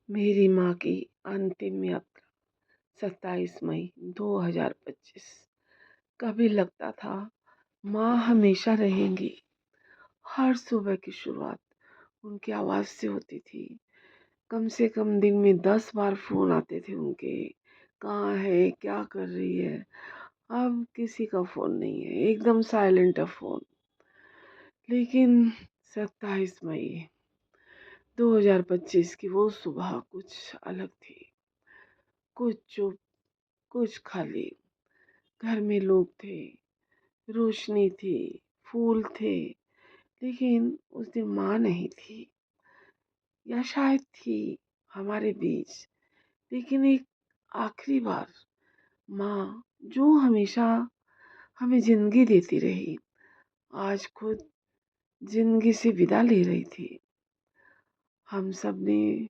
मेरी माँ की अंतिम यात्रा 27 मई 2025। कभी लगता था माँ हमेशा रहेंगी। हर सुबह की शुरुआत उनकी आवाज़ से होती थी। कम से कम दिन में 10 बार फ़ोन आते थे उनके। कहाँ है, क्या कर रही है। अब किसी का फ़ोन नहीं है, एकदम साइलेंट है फ़ोन। लेकिन 27 मई 2025 की वो सुबह कुछ अलग थी। कुछ चुप, कुछ खाली। घर में लोग थे, रोशनी थी, फूल थे, लेकिन उस दिन माँ नहीं थी। या शायद थी हमारे बीच, लेकिन एक आखिरी बार। माँ जो हमेशा हमें जिंदगी देती रही, आज खुद जिंदगी से विदा ले रही थी। हम सब ने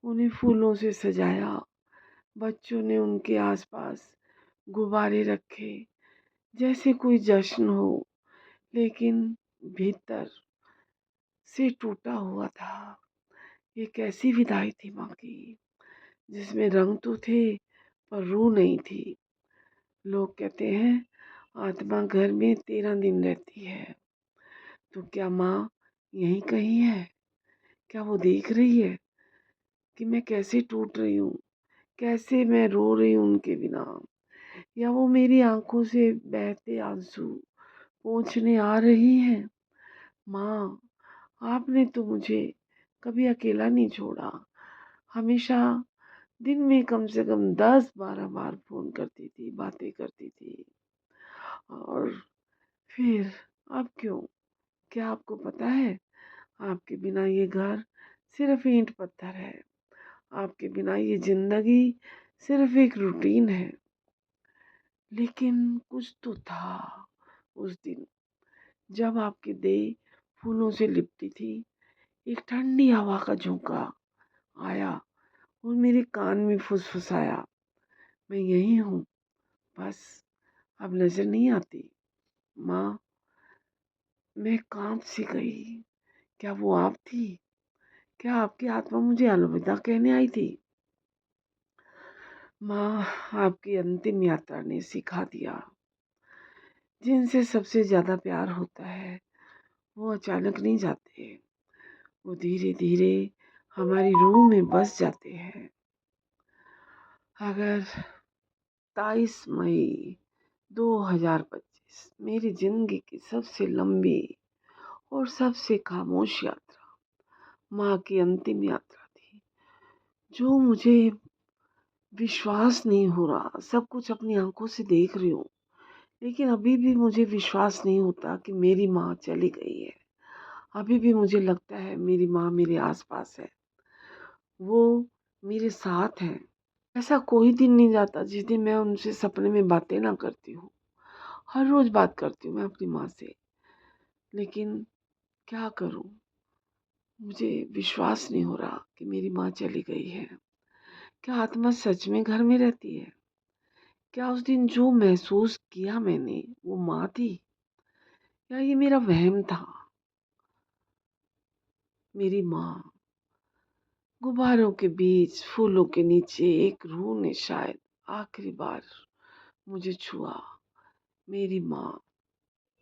उन्हें फूलों से सजाया। बच्चों ने उनके आसपास गुब्बारे रखे, जैसे कोई जश्न हो। लेकिन भीतर से टूटा हुआ था। ये कैसी विदाई थी माँ की, जिसमें रंग तो थे पर रूह नहीं थी। लोग कहते हैं आत्मा घर में 13 दिन रहती है। तो क्या माँ यहीं कहीं है? क्या वो देख रही है कि मैं कैसे टूट रही हूँ, कैसे मैं रो रही हूँ उनके बिना? या वो मेरी आंखों से बहते आंसू पोंछने आ रही है? माँ, आपने तो मुझे कभी अकेला नहीं छोड़ा। हमेशा दिन में कम से कम 10-12 बार फ़ोन करती थी, बातें करती थी। और फिर अब क्यों? क्या आपको पता है? आपके बिना ये घर सिर्फ़ ईंट पत्थर है। आपके बिना ये ज़िंदगी सिर्फ़ एक रूटीन है। लेकिन कुछ तो था उस दिन, जब आपकी देह फूलों से लिपटी थी। एक ठंडी हवा का झोंका आया और मेरे कान में फुसफुसाया, मैं यहीं हूँ, बस अब नज़र नहीं आती। माँ, मैं काँप सी गई। क्या वो आप थी? क्या आपकी आत्मा मुझे अलविदा कहने आई थी? माँ, आपकी अंतिम यात्रा ने सिखा दिया, जिनसे सबसे ज़्यादा प्यार होता है वो अचानक नहीं जाते। वो धीरे धीरे हमारी रूह में बस जाते हैं। अगर 27 मई 2025 मेरी जिंदगी की सबसे लंबी और सबसे खामोश यात्रा, माँ की अंतिम यात्रा थी, जो मुझे विश्वास नहीं हो रहा। सब कुछ अपनी आंखों से देख रही हूँ, लेकिन अभी भी मुझे विश्वास नहीं होता कि मेरी माँ चली गई है। अभी भी मुझे लगता है मेरी माँ मेरे आसपास है, वो मेरे साथ है। ऐसा कोई दिन नहीं जाता जिस दिन मैं उनसे सपने में बातें ना करती हूँ। हर रोज बात करती हूँ मैं अपनी माँ से, लेकिन क्या करूँ? मुझे विश्वास नहीं हो रहा कि मेरी माँ चली गई है। क्या आत्मा सच में घर में रहती है? क्या उस दिन जो महसूस किया मैंने वो माँ थी, या ये मेरा वहम था? मेरी माँ गुब्बारों के बीच, फूलों के नीचे, एक रूह ने शायद आखिरी बार मुझे छुआ। मेरी माँ।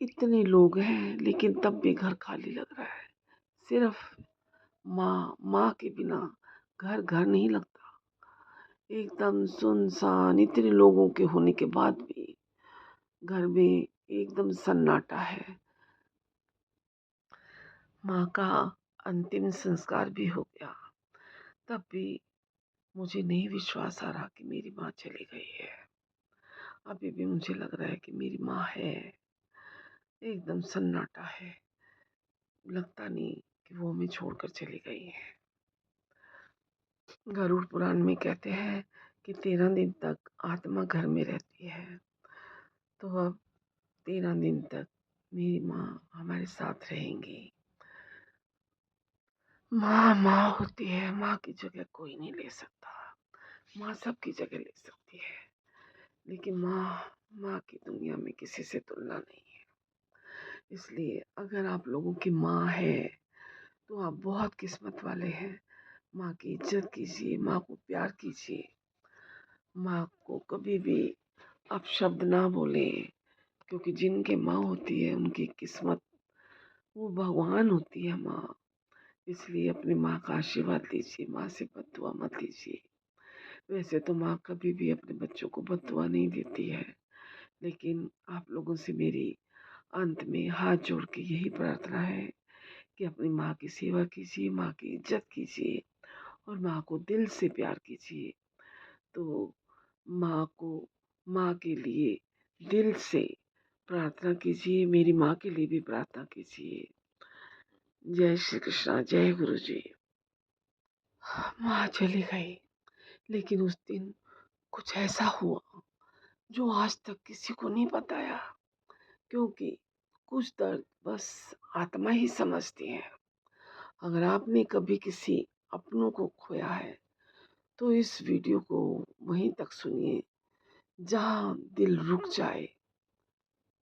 इतने लोग हैं लेकिन तब भी घर खाली लग रहा है। सिर्फ माँ। माँ के बिना घर घर नहीं लगता। एकदम सुनसान, इतने लोगों के होने के बाद भी घर में एकदम सन्नाटा है। माँ का अंतिम संस्कार भी हो गया, तब भी मुझे नहीं विश्वास आ रहा कि मेरी माँ चली गई है। अभी भी मुझे लग रहा है कि मेरी माँ है। एकदम सन्नाटा है। लगता नहीं कि वो हमें छोड़कर चली गई है। गरुड़ पुराण में कहते हैं कि 13 दिन तक आत्मा घर में रहती है। तो अब 13 दिन तक मेरी माँ हमारे साथ रहेंगी। माँ माँ होती है, माँ की जगह कोई नहीं ले सकता। माँ सबकी जगह ले सकती है, लेकिन माँ की दुनिया में किसी से तुलना नहीं है। इसलिए अगर आप लोगों की माँ है तो आप बहुत किस्मत वाले हैं। माँ की इज्जत कीजिए, माँ को प्यार कीजिए। माँ को कभी भी अपशब्द ना बोलें, क्योंकि जिनके माँ होती है उनकी किस्मत, वो भगवान होती है माँ। इसलिए अपनी माँ का आशीर्वाद लीजिए, माँ से बद्दुआ मत लीजिए। वैसे तो माँ कभी भी अपने बच्चों को बद्दुआ नहीं देती है, लेकिन आप लोगों से मेरी अंत में हाथ जोड़ के यही प्रार्थना है कि अपनी माँ की सेवा कीजिए, माँ की इज्जत कीजिए और माँ को दिल से प्यार कीजिए। तो माँ को, माँ के लिए दिल से प्रार्थना कीजिए, मेरी माँ के लिए भी प्रार्थना कीजिए। जय श्री कृष्णा, जय गुरु जी। माँ चली गई, लेकिन उस दिन कुछ ऐसा हुआ जो आज तक किसी को नहीं बताया, क्योंकि कुछ दर्द बस आत्मा ही समझती है। अगर आपने कभी किसी अपनों को खोया है तो इस वीडियो को वहीं तक सुनिए जहाँ दिल रुक जाए,